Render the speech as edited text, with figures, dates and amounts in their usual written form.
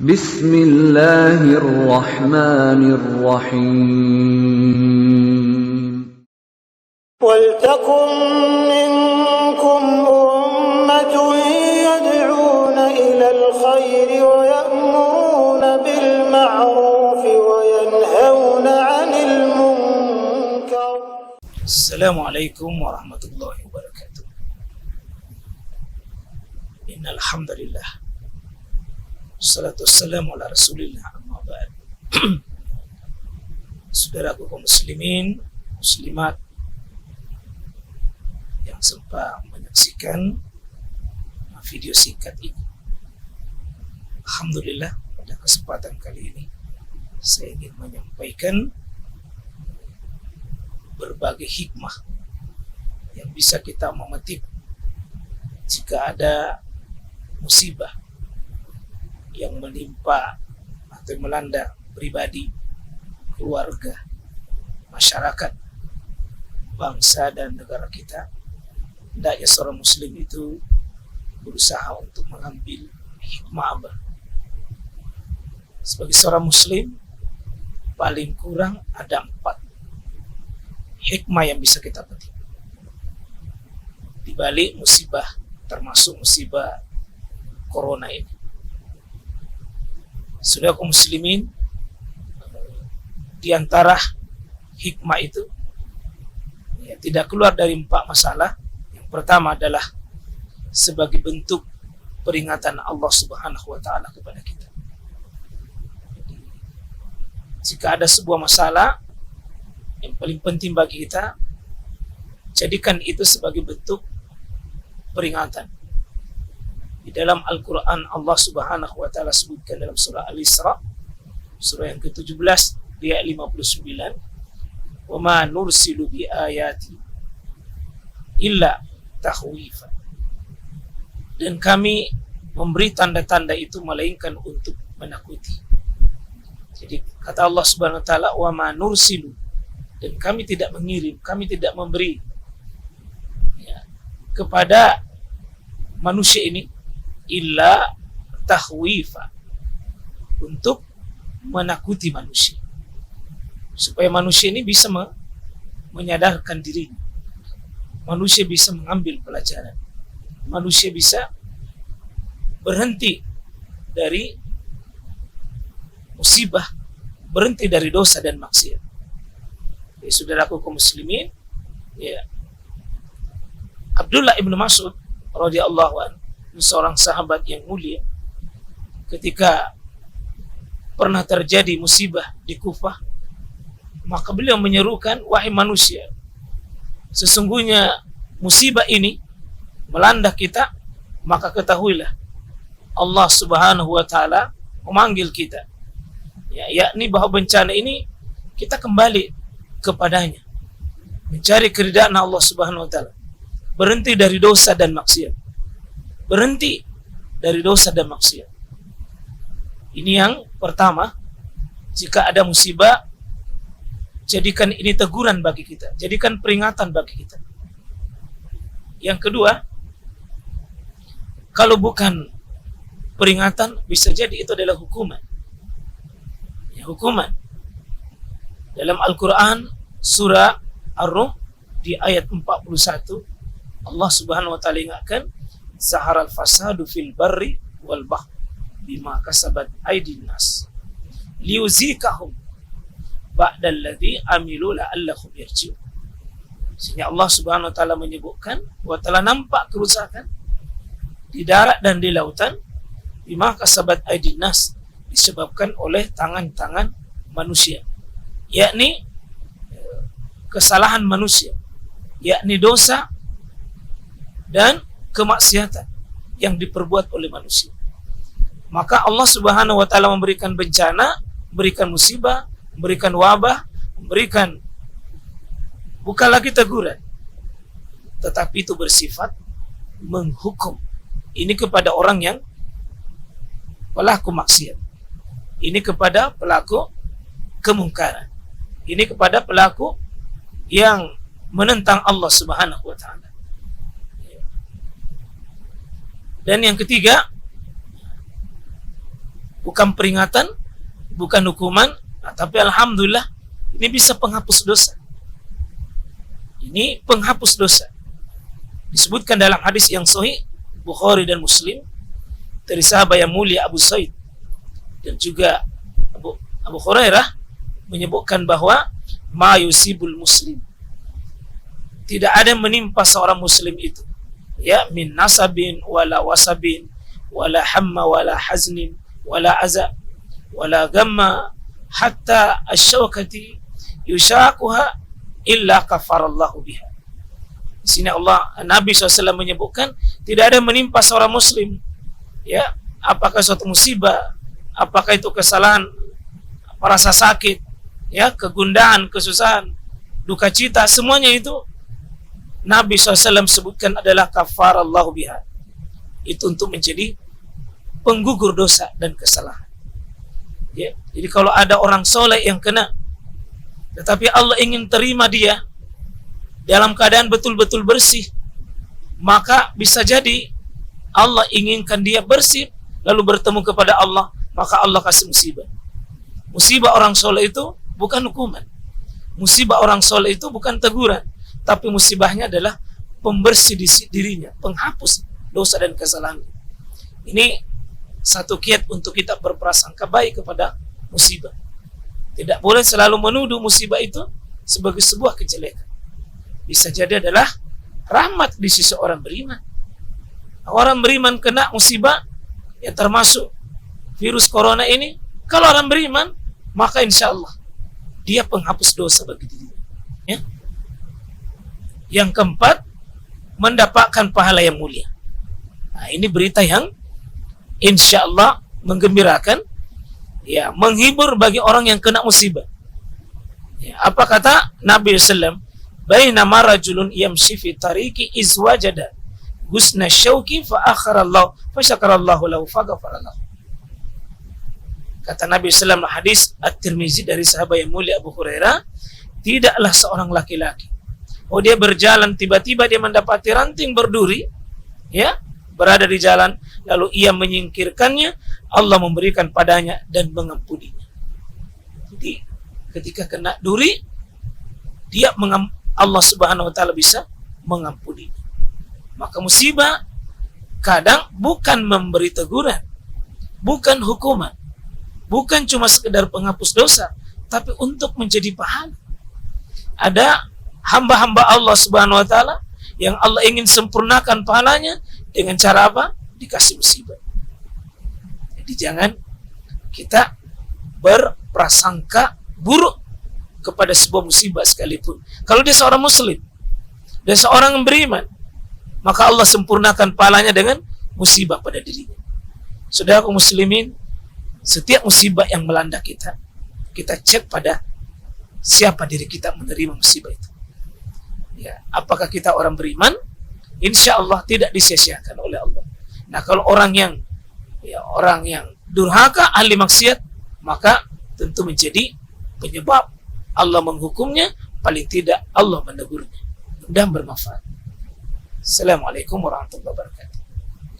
Bismillahirrahmanirrahim. وَلْتَكُنْ مِنْكُمْ أُمَّةٌ يَدْعُونَ إِلَى الْخَيْرِ وَيَأْمُرُونَ بِالْمَعْرُوفِ وَيَنْهَوْنَ عَنِ الْمُنْكَرِ. Assalamualaikum warahmatullahi wabarakatuh. Innal hamdalillah. Wassalatu wassalamu ala Rasulillah, amma ba'd. Saudaraku kaum muslimin, muslimat yang sempat menyaksikan video singkat ini. Alhamdulillah, pada kesempatan kali ini saya ingin menyampaikan berbagai hikmah yang bisa kita memetik jika ada musibah yang menimpa atau melanda pribadi, keluarga, masyarakat, bangsa dan negara kita. Hendaknya seorang muslim itu berusaha untuk mengambil hikmah apa? Sebagai seorang muslim, paling kurang ada 4 hikmah yang bisa kita petik di balik musibah, termasuk musibah corona ini. Saudara kaum muslimin, di antara hikmah itu ya, tidak keluar dari 4 masalah. Yang pertama adalah sebagai bentuk peringatan Allah Subhanahu wa taala kepada kita. Jika ada sebuah masalah yang paling penting bagi kita, jadikan itu sebagai bentuk peringatan. Di dalam Al-Quran Allah Subhanahu wa ta'ala sebutkan dalam surah Al-Isra, surah yang ke-17 ayat 59, "Wa ma nursilu bi ayati illa tahwifa." Dan kami memberi tanda-tanda itu melainkan untuk menakuti. Jadi kata Allah Subhanahu wa ta'ala, "Wa ma nursilu," dan kami tidak mengirim, kami tidak memberi ya, kepada manusia ini illa tahwifa, untuk menakuti manusia, supaya manusia ini bisa menyadarkan dirinya, manusia bisa mengambil pelajaran, manusia bisa berhenti dari musibah, berhenti dari dosa dan maksiat. Ya, saudaraku kaum muslimin, ya, Abdullah ibn Mas'ud radhiyallahu anhu, seorang sahabat yang mulia, ketika pernah terjadi musibah di Kufah, maka beliau menyerukan, "Wahai manusia, sesungguhnya musibah ini melanda kita, maka ketahuilah Allah Subhanahu wa taala memanggil kita, ya, yakni bahwa bencana ini kita kembali kepadanya, mencari keridhaan Allah Subhanahu wa taala, berhenti dari dosa dan maksiat, berhenti dari dosa dan maksiat." Ini yang pertama, jika ada musibah, jadikan ini teguran bagi kita, jadikan peringatan bagi kita. Yang kedua, kalau bukan peringatan, bisa jadi itu adalah hukuman. Ya, hukuman. Dalam Al-Quran surah Ar-Rum di ayat 41, Allah Subhanahu wa ta'ala ingatkan, "Zaharal fasadu fil barri wal bahr bima kasabat aydin nas liuzikahum ba'dal ladzi amilu la'allahum yarji'un." Sehingga Allah Subhanahu wa ta'ala menyebutkan bahwa telah nampak kerusakan di darat dan di lautan bima kasabat aydin nas, disebabkan oleh tangan-tangan manusia, yakni kesalahan manusia, yakni dosa dan kemaksiatan yang diperbuat oleh manusia. Maka Allah Subhanahu wa ta'ala memberikan bencana, memberikan musibah, memberikan wabah, memberikan bukan lagi teguran, tetapi itu bersifat menghukum. Ini kepada orang yang pelaku maksiat, ini kepada pelaku kemungkaran, ini kepada pelaku yang menentang Allah Subhanahu wa ta'ala. Dan yang ketiga, bukan peringatan, bukan hukuman, tapi alhamdulillah ini bisa penghapus dosa. Ini penghapus dosa. Disebutkan dalam hadis yang sahih Bukhari dan Muslim dari sahabat yang mulia Abu Sa'id dan juga Abu Hurairah menyebutkan bahwa ma yusibul muslim, tidak ada yang menimpa seorang muslim itu, ya, min nasabin wala wasabin wala hamma wala haznin wala aza wala gamma hatta asyawkati yushakuha illa kafarallahu biha. Di sini Nabi SAW menyebutkan tidak ada yang menimpa seorang muslim, ya, apakah suatu musibah, apakah itu kesalahan, rasa sakit, ya, kegundahan, kesusahan, duka cita, semuanya itu Nabi SAW sebutkan adalah kafarallahu biha. Itu untuk menjadi penggugur dosa dan kesalahan. Ya, jadi kalau ada orang soleh yang kena, tetapi Allah ingin terima dia dalam keadaan betul-betul bersih, maka bisa jadi Allah inginkan dia bersih lalu bertemu kepada Allah, maka Allah kasih musibah. Musibah orang soleh itu bukan hukuman. Musibah orang soleh itu bukan teguran, tapi musibahnya adalah pembersih dirinya, penghapus dosa dan kesalahan. Ini satu kiat untuk kita berprasangka baik kepada musibah. Tidak boleh selalu menuduh musibah itu sebagai sebuah kejelekan. Bisa jadi adalah rahmat di sisi orang beriman. Orang beriman kena musibah, ya termasuk virus corona ini, kalau orang beriman, maka insya Allah dia penghapus dosa bagi dirinya. Ya. Yang keempat, mendapatkan pahala yang mulia. Nah, ini berita yang insya Allah menggembirakan, ya, menghibur bagi orang yang kena musibah. Ya, apa kata Nabi SAW? Bainama rajulun yamshi fi tariqi izwajada husna syauki fa akharallahu fa syakarallahu lahu fa ghafara lahu. Kata Nabi SAW hadis At-Tirmizi dari sahabat yang mulia Abu Hurairah, tidaklah seorang laki-laki, dia berjalan tiba-tiba dia mendapati ranting berduri, ya, berada di jalan, lalu ia menyingkirkannya, Allah memberikan padanya dan mengampuninya. Jadi ketika kena duri, Allah Subhanahu wa taala bisa mengampuni. Maka musibah kadang bukan memberi teguran, bukan hukuman, bukan cuma sekedar penghapus dosa, tapi untuk menjadi pahala. Ada hamba-hamba Allah Subhanahu wa taala yang Allah ingin sempurnakan pahalanya dengan cara apa? Dikasih musibah. Jadi jangan kita berprasangka buruk kepada sebuah musibah sekalipun. Kalau dia seorang muslim, dia seorang yang beriman, maka Allah sempurnakan pahalanya dengan musibah pada dirinya. Saudara kaum muslimin, setiap musibah yang melanda kita, kita cek pada siapa diri kita menerima musibah itu. Ya, apakah kita orang beriman? Insya Allah tidak disia-siakan oleh Allah. Nah, kalau orang yang durhaka, ahli maksiat, maka tentu menjadi penyebab Allah menghukumnya, paling tidak Allah menegurnya. Mudah bermanfaat. Assalamualaikum warahmatullahi wabarakatuh.